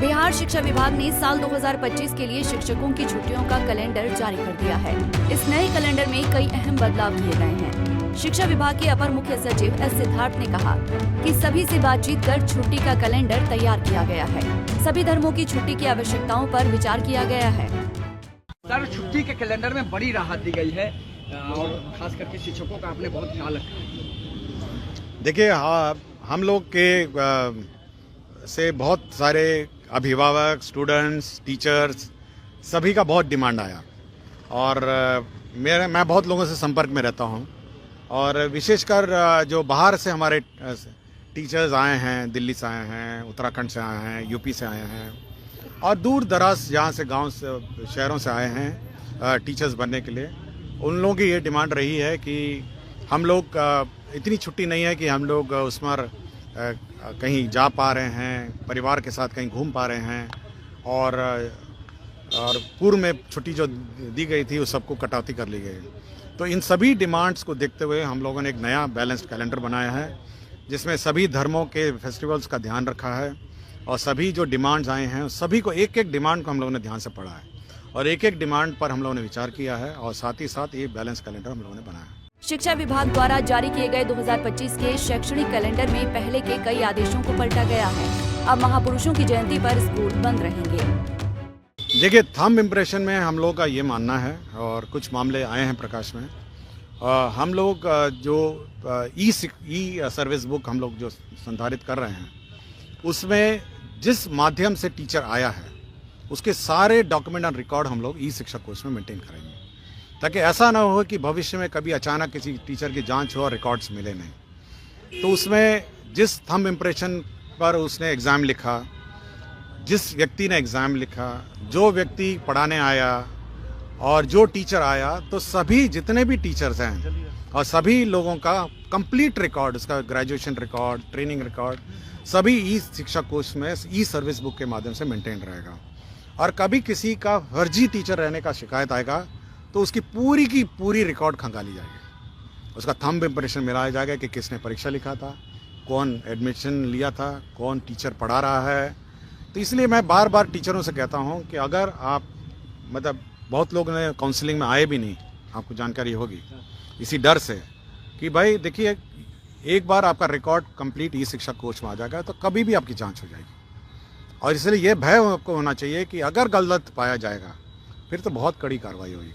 बिहार शिक्षा विभाग ने साल 2025 के लिए शिक्षकों की छुट्टियों का कैलेंडर जारी कर दिया है। इस नए कैलेंडर में कई अहम बदलाव किए गए हैं। शिक्षा विभाग के अपर मुख्य सचिव एस सिद्धार्थ ने कहा कि सभी से बातचीत कर छुट्टी का कैलेंडर तैयार किया गया है। सभी धर्मों की छुट्टी की आवश्यकताओं पर विचार किया गया है। सर, छुट्टी के कैलेंडर में बड़ी राहत दी गई है और खास करके शिक्षकों का आपने बहुत ख्याल रखा। देखिए, हम लोग के से बहुत सारे अभिभावक, स्टूडेंट्स, टीचर्स सभी का बहुत डिमांड आया और मैं बहुत लोगों से संपर्क में रहता हूं और विशेषकर जो बाहर से हमारे टीचर्स आए हैं, दिल्ली से आए हैं, उत्तराखंड से आए हैं, यूपी से आए हैं और दूर दराज जहाँ से गांव से, शहरों से आए हैं टीचर्स बनने के लिए, उन लोगों की ये डिमांड रही है कि हम लोग इतनी छुट्टी नहीं है कि हम लोग उसमें कहीं जा पा रहे हैं, परिवार के साथ कहीं घूम पा रहे हैं और पूर्व में छुट्टी जो दी गई थी उस सबको कटौती कर ली गई। तो इन सभी डिमांड्स को देखते हुए हम लोगों ने एक नया बैलेंस्ड कैलेंडर बनाया है जिसमें सभी धर्मों के फेस्टिवल्स का ध्यान रखा है और सभी जो डिमांड्स आए हैं सभी को एक एक डिमांड को हम लोगों ने ध्यान से पढ़ा है और एक एक डिमांड पर हम लोगों ने विचार किया है और साथ ही साथ ये बैलेंस कैलेंडर हम लोगों ने बनाया है। शिक्षा विभाग द्वारा जारी किए गए 2025 के शैक्षणिक कैलेंडर में पहले के कई आदेशों को पलटा गया है। अब महापुरुषों की जयंती पर स्कूल बंद रहेंगे। देखिए, थंब इम्प्रेशन में हम लोग का ये मानना है और कुछ मामले आए हैं प्रकाश में। हम लोग जो ई सर्विस बुक हम लोग जो संधारित कर रहे हैं उसमें जिस माध्यम से टीचर आया है उसके सारे डॉक्यूमेंट एंड रिकॉर्ड हम लोग ई शिक्षा कोश में मेंटेन करेंगे ताकि ऐसा ना हो कि भविष्य में कभी अचानक किसी टीचर की जांच हो और रिकॉर्ड्स मिले नहीं। तो उसमें जिस थंब इम्प्रेशन पर उसने एग्ज़ाम लिखा, जिस व्यक्ति ने एग्ज़ाम लिखा, जो व्यक्ति पढ़ाने आया और जो टीचर आया, तो सभी जितने भी टीचर्स हैं और सभी लोगों का कंप्लीट रिकॉर्ड, उसका ग्रेजुएशन रिकॉर्ड, ट्रेनिंग रिकॉर्ड सभी ई शिक्षा कोश में ई सर्विस बुक के माध्यम से मेंटेन रहेगा। और कभी किसी का फर्जी टीचर रहने का शिकायत आएगा तो उसकी पूरी की पूरी रिकॉर्ड खंगाली जाएगी, उसका थंब इम्प्रेशन मिलाया जाएगा कि किसने परीक्षा लिखा था, कौन एडमिशन लिया था, कौन टीचर पढ़ा रहा है। तो इसलिए मैं बार बार टीचरों से कहता हूं कि अगर आप बहुत लोग ने काउंसलिंग में आए भी नहीं, आपको जानकारी होगी इसी डर से कि भाई देखिए, एक बार आपका रिकॉर्ड कंप्लीट ई शिक्षा कोश में आ जाएगा तो कभी भी आपकी जांच हो जाएगी और इसलिए ये भय आपको होना चाहिए कि अगर गलत पाया जाएगा फिर तो बहुत कड़ी कार्रवाई होगी।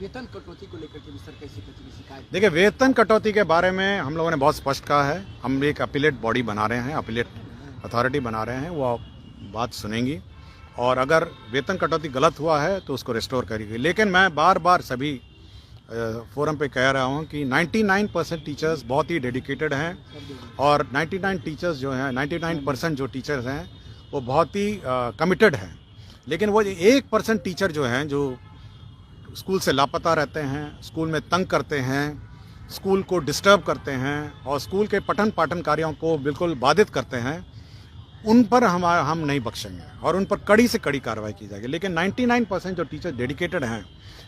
वेतन कटौती को लेकर के सर कैसी शिकायत? देखिए, वेतन कटौती के बारे में हम लोगों ने बहुत स्पष्ट कहा है। हम एक अपीलेट बॉडी बना रहे हैं, अपीलेट अथॉरिटी बना रहे हैं, वो बात सुनेंगी और अगर वेतन कटौती गलत हुआ है तो उसको रिस्टोर करेगी। लेकिन मैं बार बार सभी फोरम पे कह रहा हूँ कि 99% टीचर्स बहुत ही डेडिकेटेड हैं और 99% जो टीचर्स हैं वो बहुत ही कमिटेड हैं। लेकिन वो 1% टीचर जो हैं जो स्कूल से लापता रहते हैं, स्कूल में तंग करते हैं, स्कूल को डिस्टर्ब करते हैं और स्कूल के पठन पाठन कार्यों को बिल्कुल बाधित करते हैं, उन पर हम नहीं बख्शेंगे और उन पर कड़ी से कड़ी कार्रवाई की जाएगी। लेकिन 99% जो टीचर डेडिकेटेड हैं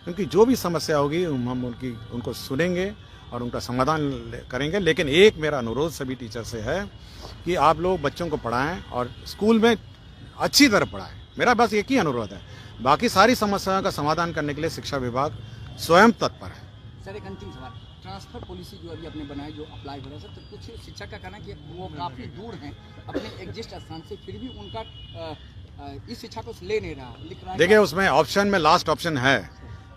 उनकी जो भी समस्या होगी हम उनको सुनेंगे और उनका समाधान करेंगे। लेकिन एक मेरा अनुरोध सभी टीचर से है कि आप लोग बच्चों को पढ़ाएं और स्कूल में अच्छी तरह पढ़ाएं। मेरा बस एक ही अनुरोध है, बाकी सारी समस्याओं का समाधान करने के लिए शिक्षा विभाग स्वयं तत्पर है। सर, एक अंतिम सवाल, ट्रांसफर पॉलिसी जो अभी आपने बनाई, जो अप्लाई हो रहा है सर, तो कुछ शिक्षक का कहना कि वो काफ़ी दूर हैं अपने एग्जिस्ट स्थान से, फिर भी उनका इस शिक्षा को ले नहीं रहा, लिख रहा है। देखिए, उसमें ऑप्शन में लास्ट ऑप्शन है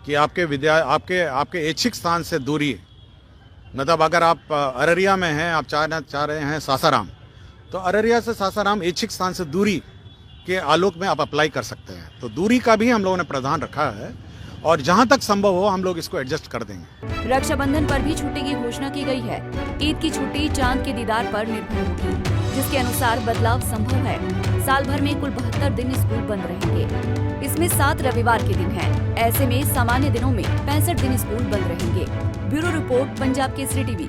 कि आपके ऐच्छिक स्थान से दूरी, मतलब अगर आप अररिया में हैं, आप चाह रहे हैं सासाराम, तो अररिया से सासाराम ऐच्छिक स्थान से दूरी के आलोक में आप अप्लाई कर सकते हैं। तो दूरी का भी हम लोगों ने प्रावधान रखा है और जहां तक संभव हो हम लोग इसको एडजस्ट कर देंगे। रक्षाबंधन पर भी छुट्टी की घोषणा की गई है। ईद की छुट्टी चांद के दीदार पर निर्भर होगी, जिसके अनुसार बदलाव संभव है। साल भर में कुल 72 दिन स्कूल बंद रहेंगे, इसमें 7 रविवार के दिन हैं। ऐसे में सामान्य दिनों में 65 दिन स्कूल बंद रहेंगे। Bureau report, Punjab Kesari TV.